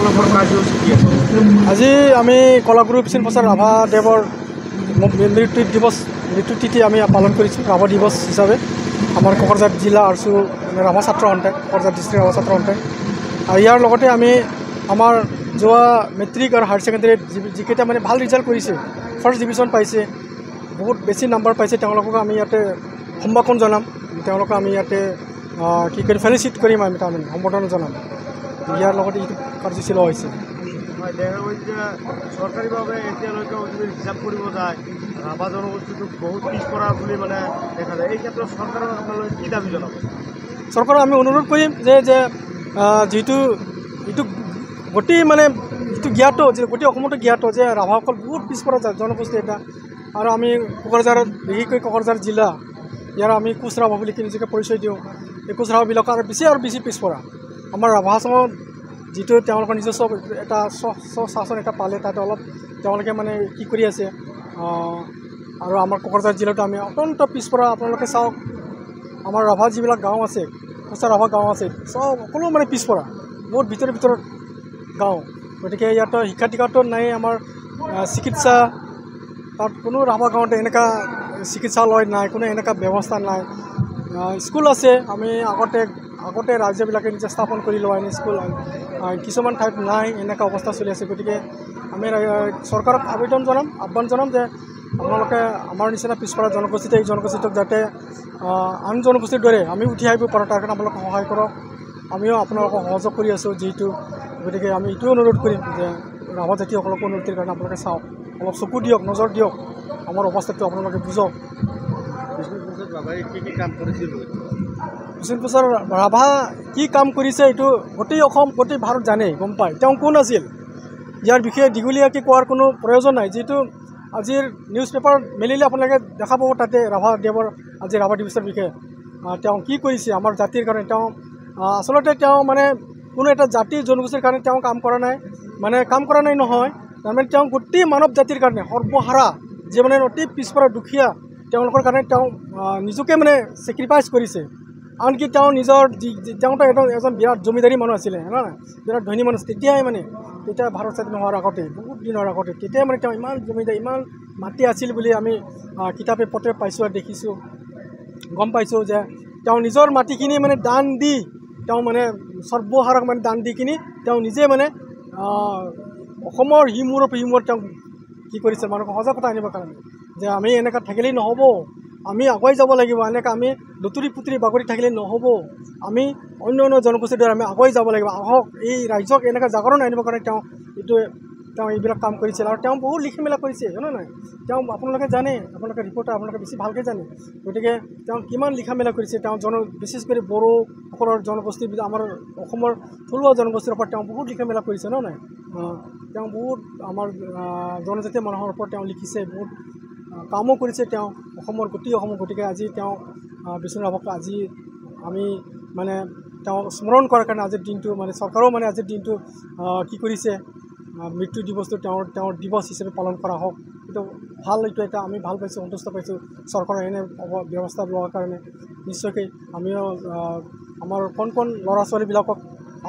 আপোনালোকৰ কাৰ্যসূচী কি আছে? আজি আমি কলাগুৰু বিষ্ণু প্ৰসাদ ৰাভাদেৱৰ মৃত্যু তিথি আমি পালন কৰিছোঁ ৰাভা দিৱস হিচাপে। আমাৰ কোকৰাঝাৰ জিলা আৰচু ৰাভা ছাত্ৰ সন্থাই, কোকৰাঝাৰ ডিষ্ট্ৰিক্ট ৰাভা ছাত্ৰ সন্থাই। আৰু ইয়াৰ লগতে আমি আমাৰ যোৱা মেট্ৰিক আৰু হায়াৰ ছেকেণ্ডেৰীত যিকেইটা মানে ভাল ৰিজাল্ট কৰিছে, ফাৰ্ষ্ট ডিভিজন পাইছে, বহুত বেছি নাম্বাৰ পাইছে, তেওঁলোকক আমি ইয়াতে সম্ভাষণ জনাম। তেওঁলোকক আমি ইয়াতে কি কৰি ফেলিচিট কৰিম, আমি তাৰমানে সম্বৰ্ধনা জনাম। ইয়াৰ লগতে এইটো কাৰ্যসূচী লোৱা হৈছে। দেখা গৈছে চৰকাৰীভাৱে এতিয়ালৈকে যদি হিচাপ কৰিব যায় ৰাভা জনগোষ্ঠীটোক বহুত পিছপৰা বুলি মানে দেখা যায়। এই ক্ষেত্ৰত চৰকাৰক আপোনালোকে কি দাবী জনাব? চৰকাৰক আমি অনুৰোধ কৰিম যে যিটো এইটো গোটেই মানে যিটো জ্ঞাত, যে গোটেই অসমতো জ্ঞাত যে ৰাভাসকল বহুত পিছপৰা জনগোষ্ঠী এটা। আৰু আমি কোকৰাঝাৰত, বিশেষকৈ কোকৰাঝাৰ জিলা, ইয়াৰ আমি কোচ ৰাভা বুলি নিজকে পৰিচয় দিওঁ। এই কোচ ৰাভাবিলাক আৰু বেছি পিছপৰা। আমাৰ ৰাভা সমাজত যিটো তেওঁলোকৰ নিজস্ব এটা স্বশাসন এটা পালে, তাতে অলপ তেওঁলোকে মানে কি কৰি আছে। আৰু আমাৰ কোকৰাঝাৰ জিলাতো আমি অত্যন্ত পিছপৰা। আপোনালোকে চাওক, আমাৰ ৰাভা যিবিলাক গাঁও আছে, কোচা ৰাভা গাঁও আছে, চব সকলো মানে পিছপৰা, বহুত ভিতৰত গাঁও। গতিকে ইয়াত শিক্ষা দীক্ষাটো নাই। আমাৰ চিকিৎসা, তাত কোনো ৰাভা গাঁৱতে এনেকুৱা চিকিৎসালয় নাই, কোনো এনেকুৱা ব্যৱস্থা নাই। স্কুল আছে, আমি আগতে ৰাজ্যবিলাকে নিজে স্থাপন কৰি লোৱা এনে স্কুল কিছুমান ঠাইত নাই, এনেকুৱা অৱস্থা চলি আছে। গতিকে আমি চৰকাৰক আহ্বান জনাম যে আপোনালোকে আমাৰ নিচিনা পিছপৰা জনগোষ্ঠীতে এই জনগোষ্ঠীটোক যাতে আন জনগোষ্ঠীৰ দৰে আমি উঠি আহিব পাৰোঁ, তাৰ কাৰণে আপোনালোকে সহায় কৰক। আমিও আপোনালোকক সহযোগ কৰি আছোঁ যিহেতু। গতিকে আমি এইটোও অনুৰোধ কৰিম যে ৰাভা জাতিসকলক উন্নতিৰ কাৰণে আপোনালোকে চাওক, অলপ চকু দিয়ক, নজৰ দিয়ক, আমাৰ অৱস্থাটো আপোনালোকে বুজক। বিষ্ণু প্ৰসাদ ৰাভাই কি কাম কৰিছিল? বিষ্ণু প্ৰসাদ ৰাভা কি কাম কৰিছে এইটো গোটেই অসম, গোটেই ভাৰত জানে, গম পায় তেওঁ কোন আছিল। ইয়াৰ বিষয়ে দীঘলীয়াকৈ কোৱাৰ কোনো প্ৰয়োজন নাই। যিহেতু আজিৰ নিউজ পেপাৰ মেলিলে আপোনালোকে দেখা পাব, তাতে ৰাভাদেৱৰ আজি ৰাভা দিৱসৰ বিষয়ে তেওঁ কি কৰিছে আমাৰ জাতিৰ কাৰণে। তেওঁ আচলতে তেওঁ মানে কোনো এটা জাতিৰ জনগোষ্ঠীৰ কাৰণে তেওঁ কাম কৰা নাই, নহয়, তাৰমানে তেওঁ গোটেই মানৱ জাতিৰ কাৰণে সৰ্বহাৰা, যে মানে অতি পিছপৰা দুখীয়া, তেওঁলোকৰ কাৰণে তেওঁ নিজকে মানে ছেক্ৰিফাইচ কৰিছে। আনকি তেওঁ তেওঁতো এজন বিৰাট জমিদাৰী মানুহ আছিলে, নহয়, বিৰাট ধনী মানুহ। তেতিয়া ভাৰত স্বাধীন হোৱাৰ আগতে, বহুত দিনৰ আগতে, তেতিয়াই মানে তেওঁ ইমান জমিদাৰী, ইমান মাটি আছিল বুলি আমি কিতাপে পত্ৰে পাইছোঁ আৰু দেখিছোঁ, গম পাইছোঁ যে তেওঁ নিজৰ মাটিখিনি মানে দান দি, তেওঁ মানে সৰ্বহাৰাক মানে দান দি কিনি তেওঁ নিজে মানে অসমৰ সিমূৰৰ তেওঁ কি কৰিছে, মানুহক সজাগতা আনিবৰ কাৰণে যে আমি এনেকৈ থাকিলেই নহ'ব, আমি আগুৱাই যাব লাগিব। এনেকৈ আমি লুতুৰি পুতুৰি বাগৰি থাকিলে নহ'ব, আমি অন্য জনগোষ্ঠীৰ দ্বাৰা আমি আগুৱাই যাব লাগিব। আহক, এই ৰাজ্যক এনেকৈ জাগৰণ আনিবৰ কাৰণে তেওঁ এইবিলাক কাম কৰিছিল। আৰু তেওঁ বহুত লিখি মেলা কৰিছে, জানে নাই? তেওঁ আপোনালোকে জানে, আপোনালোকে ৰিপৰ্টাৰ, আপোনালোকে বেছি ভালকৈ জানে। গতিকে তেওঁ কিমান লিখা মেলা কৰিছে। তেওঁ বিশেষ কৰি বড়োসকলৰ জনগোষ্ঠী, আমাৰ অসমৰ থলুৱা জনগোষ্ঠীৰ ওপৰত তেওঁ বহুত লিখা মেলা কৰিছে, নহয় নাই? তেওঁ বহুত আমাৰ জনজাতীয় মানুহৰ ওপৰত তেওঁ লিখিছে, বহুত কামো কৰিছে তেওঁ গোটেই অসমৰ। গতিকে আজি তেওঁ বিষ্ণু ৰাভাক আজি আমি মানে তেওঁ স্মৰণ কৰাৰ কাৰণে আজিৰ দিনটো মানে চৰকাৰেও মানে আজিৰ দিনটো কি কৰিছে, মৃত্যু দিৱসটো তেওঁৰ দিৱস হিচাপে পালন কৰা হওক। এইটো ভাল, এইটো এটা আমি ভাল পাইছোঁ, সন্তুষ্ট পাইছোঁ চৰকাৰৰ এনে ব্যৱস্থা লোৱাৰ কাৰণে। নিশ্চয়কৈ আমিও আমাৰ কণ ল'ৰা ছোৱালীবিলাকক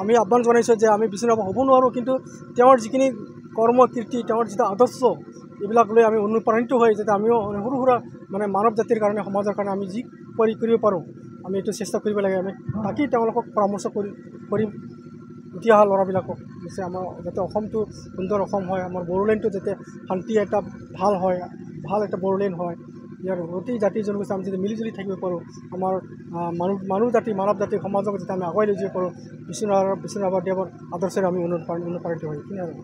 আমি আহ্বান জনাইছোঁ যে আমি বিষ্ণু ৰাভা হ'ব নোৱাৰোঁ, কিন্তু তেওঁৰ যিখিনি কৰ্ম কীৰ্তি, তেওঁৰ যিটো আদৰ্শ, এইবিলাক লৈ আমি অনুপ্ৰাণিত হৈ যাতে আমিও সৰু সুৰা মানে মানৱ জাতিৰ কাৰণে, সমাজৰ কাৰণে আমি যি কৰিব পাৰোঁ, আমি এইটো চেষ্টা কৰিব লাগে। আমি তাকেই তেওঁলোকক পৰামৰ্শ কৰিম, উঠি অহা ল'ৰাবিলাকক, নিশ্চয় আমাৰ যাতে অসমটো সুন্দৰ অসম হয়, আমাৰ বড়োলেণ্ডটো যাতে শান্তি এটা ভাল এটা বড়োলেণ্ড হয়। ইয়াৰ গোটেই জাতি জনগোষ্ঠী আমি যদি মিলিজুলি থাকিব পাৰোঁ, আমাৰ মানৱ জাতি সমাজক যাতে আমি আগুৱাই লৈ যাব পাৰোঁ, বিষ্ণু ৰাভাদেৱৰ আদৰ্শৰে আমি অনুপ্ৰাণিত হৈ কিনে আৰু